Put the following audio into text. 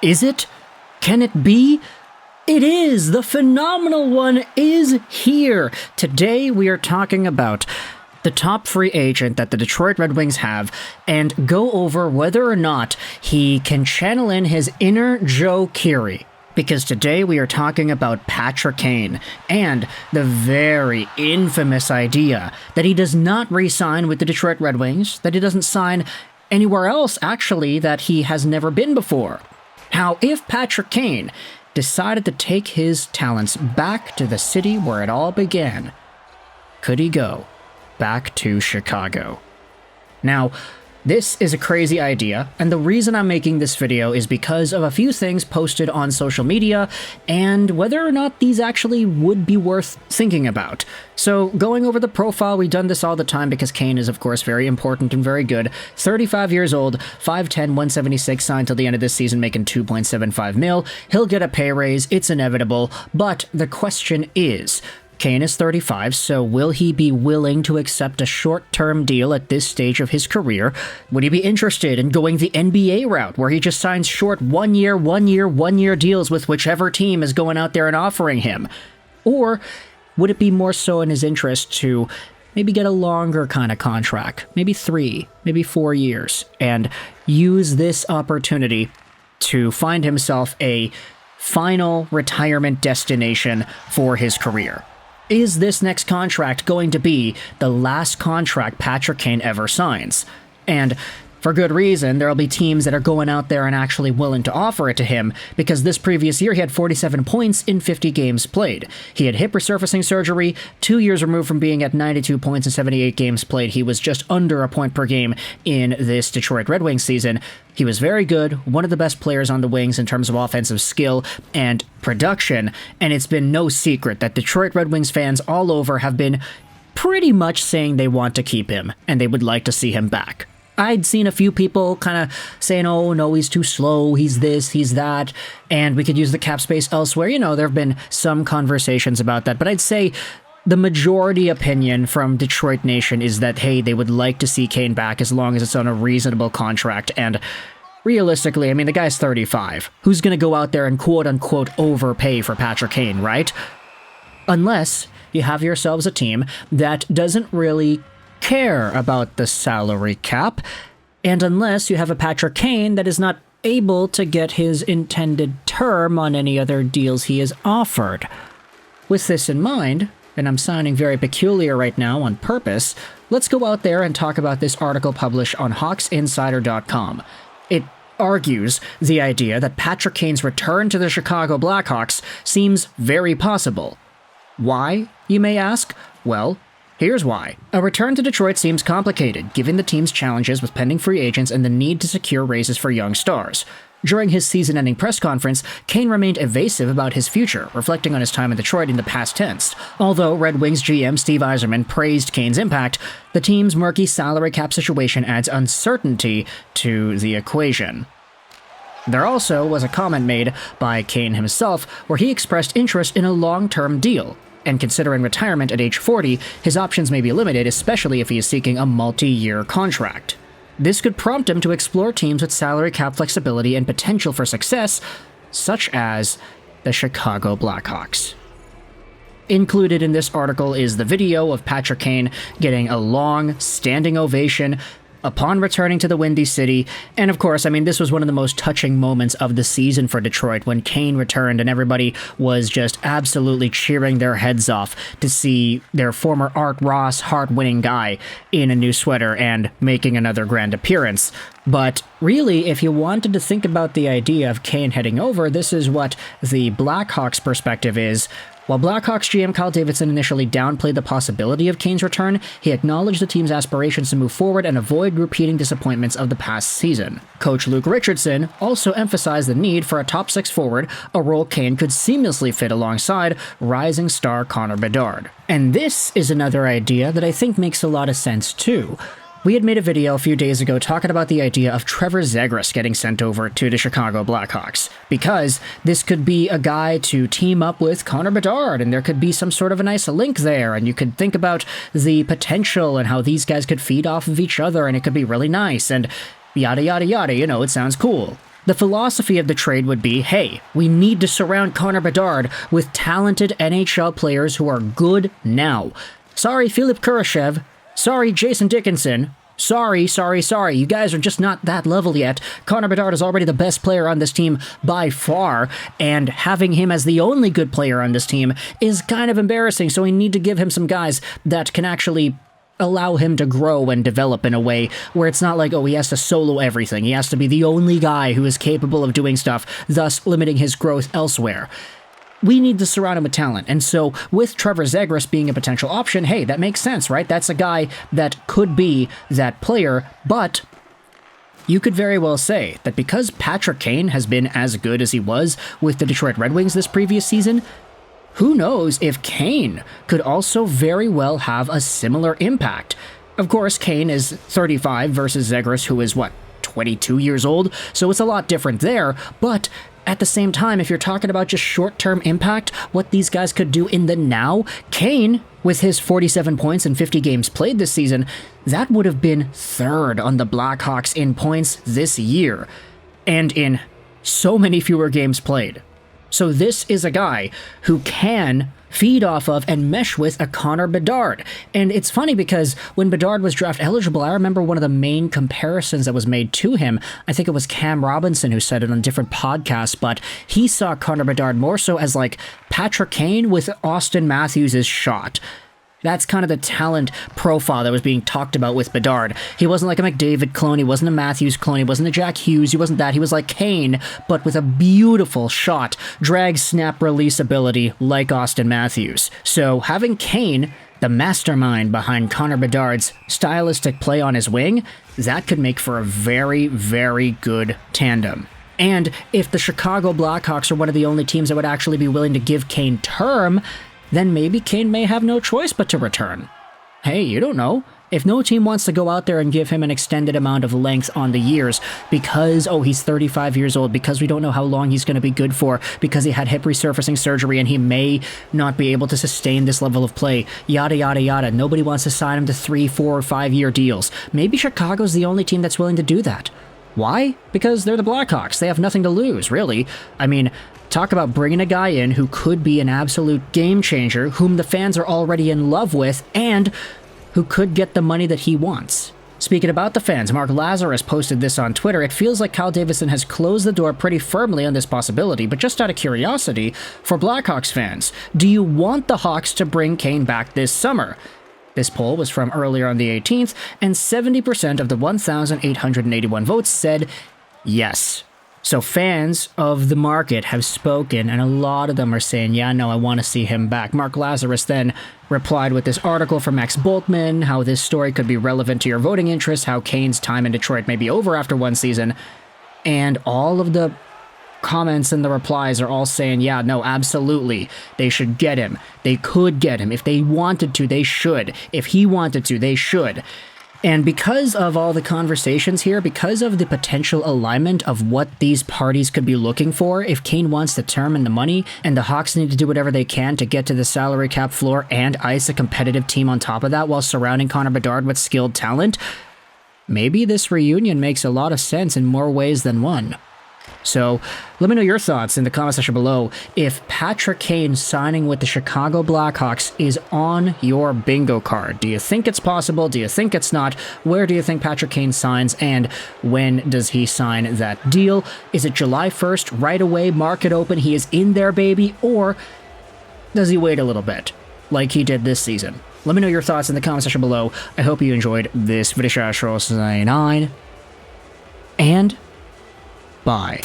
Is it? Can it be? It is! The phenomenal one is here! Today we are talking about the top free agent that the Detroit Red Wings have, and go over whether or not he can channel in his inner Joe Keery. Because today we are talking about Patrick Kane, and the very infamous idea that he does not re-sign with the Detroit Red Wings, that he doesn't sign anywhere else, actually, that he has never been before. How if Patrick Kane decided to take his talents back to the city where it all began, could he go back to Chicago? Now, this is a crazy idea, and the reason I'm making this video is because of a few things posted on social media, and whether or not these actually would be worth thinking about. So, going over the profile, we've done this all the time because Kane is, of course, very important and very good. 35 years old, 5'10", 176, signed till the end of this season, making $2.75 million. He'll get a pay raise, it's inevitable, but the question is, Kane is 35, so will he be willing to accept a short-term deal at this stage of his career? Would he be interested in going the NBA route, where he just signs short one-year deals with whichever team is going out there and offering him? Or would it be more so in his interest to maybe get a longer kind of contract, maybe 3, maybe 4 years, and use this opportunity to find himself a final retirement destination for his career? Is this next contract going to be the last contract Patrick Kane ever signs? And for good reason, there'll be teams that are going out there and actually willing to offer it to him, because this previous year he had 47 points in 50 games played. He had hip resurfacing surgery, 2 years removed from being at 92 points in 78 games played. He was just under a point per game in this Detroit Red Wings season. He was very good, one of the best players on the Wings in terms of offensive skill and production, and it's been no secret that Detroit Red Wings fans all over have been pretty much saying they want to keep him, and they would like to see him back. I'd seen a few people kind of saying, oh, no, he's too slow, he's this, he's that, and we could use the cap space elsewhere. You know, there have been some conversations about that, but I'd say the majority opinion from Detroit Nation is that, hey, they would like to see Kane back as long as it's on a reasonable contract, and realistically, I mean, the guy's 35. Who's going to go out there and quote-unquote overpay for Patrick Kane, right? Unless you have yourselves a team that doesn't really care about the salary cap, and unless you have a Patrick Kane that is not able to get his intended term on any other deals he is offered. With this in mind, and I'm sounding very peculiar right now on purpose, let's go out there and talk about this article published on HawksInsider.com. It argues the idea that Patrick Kane's return to the Chicago Blackhawks seems very possible. Why, you may ask? Well, here's why. A return to Detroit seems complicated, given the team's challenges with pending free agents and the need to secure raises for young stars. During his season-ending press conference, Kane remained evasive about his future, reflecting on his time in Detroit in the past tense. Although Red Wings GM Steve Yzerman praised Kane's impact, the team's murky salary cap situation adds uncertainty to the equation. There also was a comment made by Kane himself where he expressed interest in a long-term deal. And considering retirement at age 40, his options may be limited, especially if he is seeking a multi-year contract. This could prompt him to explore teams with salary cap flexibility and potential for success, such as the Chicago Blackhawks. Included in this article is the video of Patrick Kane getting a long, standing ovation upon returning to the Windy City, and of course, I mean, this was one of the most touching moments of the season for Detroit when Kane returned and everybody was just absolutely cheering their heads off to see their former Art Ross heart-winning guy in a new sweater and making another grand appearance. But really, if you wanted to think about the idea of Kane heading over, this is what the Blackhawks' perspective is. While Blackhawks GM Kyle Davidson initially downplayed the possibility of Kane's return, he acknowledged the team's aspirations to move forward and avoid repeating disappointments of the past season. Coach Luke Richardson also emphasized the need for a top-6 forward, a role Kane could seamlessly fit alongside rising star Connor Bedard. And this is another idea that I think makes a lot of sense too. We had made a video a few days ago talking about the idea of Trevor Zegras getting sent over to the Chicago Blackhawks, because this could be a guy to team up with Connor Bedard, and there could be some sort of a nice link there, and you could think about the potential and how these guys could feed off of each other, and it could be really nice, and yada yada yada, you know, it sounds cool. The philosophy of the trade would be, hey, we need to surround Connor Bedard with talented NHL players who are good now. Sorry, Philip Kurashev. Sorry, Jason Dickinson. Sorry. You guys are just not that level yet. Connor Bedard is already the best player on this team by far, and having him as the only good player on this team is kind of embarrassing, so we need to give him some guys that can actually allow him to grow and develop in a way where it's not like, oh, he has to solo everything. He has to be the only guy who is capable of doing stuff, thus limiting his growth elsewhere. We need to surround him with talent. And so with Trevor Zegras being a potential option, hey, that makes sense, right? That's a guy that could be that player, but you could very well say that because Patrick Kane has been as good as he was with the Detroit Red Wings this previous season, who knows if Kane could also very well have a similar impact. Of course, Kane is 35 versus Zegras, who is, 22 years old, so it's a lot different there, but at the same time, if you're talking about just short-term impact, what these guys could do in the now, Kane, with his 47 points in 50 games played this season, that would have been third on the Blackhawks in points this year, and in so many fewer games played. So this is a guy who can feed off of and mesh with a Connor Bedard. And it's funny because when Bedard was draft eligible, I remember one of the main comparisons that was made to him. I think it was Cam Robinson who said it on different podcasts, but he saw Connor Bedard more so as like Patrick Kane with Austin Matthews' shot. That's kind of the talent profile that was being talked about with Bedard. He wasn't like a McDavid clone, he wasn't a Matthews clone, he wasn't a Jack Hughes, he wasn't that. He was like Kane, but with a beautiful shot, drag, snap, release ability like Austin Matthews. So having Kane, the mastermind behind Connor Bedard's stylistic play on his wing, that could make for a very, very good tandem. And if the Chicago Blackhawks are one of the only teams that would actually be willing to give Kane term, then maybe Kane may have no choice but to return. Hey, you don't know. If no team wants to go out there and give him an extended amount of length on the years because, he's 35 years old, because we don't know how long he's going to be good for, because he had hip resurfacing surgery and he may not be able to sustain this level of play, yada, yada, yada. Nobody wants to sign him to 3, 4, or 5-year deals. Maybe Chicago's the only team that's willing to do that. Why? Because they're the Blackhawks. They have nothing to lose, really. I mean, talk about bringing a guy in who could be an absolute game changer, whom the fans are already in love with, and who could get the money that he wants. Speaking about the fans, Mark Lazarus posted this on Twitter. It feels like Kyle Davidson has closed the door pretty firmly on this possibility, but just out of curiosity, for Blackhawks fans, do you want the Hawks to bring Kane back this summer? This poll was from earlier on the 18th, and 70% of the 1,881 votes said yes. So fans of the market have spoken, and a lot of them are saying, yeah, no, I want to see him back. Mark Lazarus then replied with this article from Max Boltman, how this story could be relevant to your voting interests, how Kane's time in Detroit may be over after one season, and all of the comments and the replies are all saying, yeah, no, absolutely, they should get him. They could get him. If they wanted to, they should. If he wanted to, they should. And because of all the conversations here, because of the potential alignment of what these parties could be looking for, if Kane wants the term and the money, and the Hawks need to do whatever they can to get to the salary cap floor and ice a competitive team on top of that while surrounding Connor Bedard with skilled talent, maybe this reunion makes a lot of sense in more ways than one. So let me know your thoughts in the comment section below. If Patrick Kane signing with the Chicago Blackhawks is on your bingo card, do you think it's possible? Do you think it's not? Where do you think Patrick Kane signs, and when does he sign that deal? Is it July 1st, right away, market open, he is in there, baby? Or does he wait a little bit, like he did this season? Let me know your thoughts in the comment section below. I hope you enjoyed this video. And bye.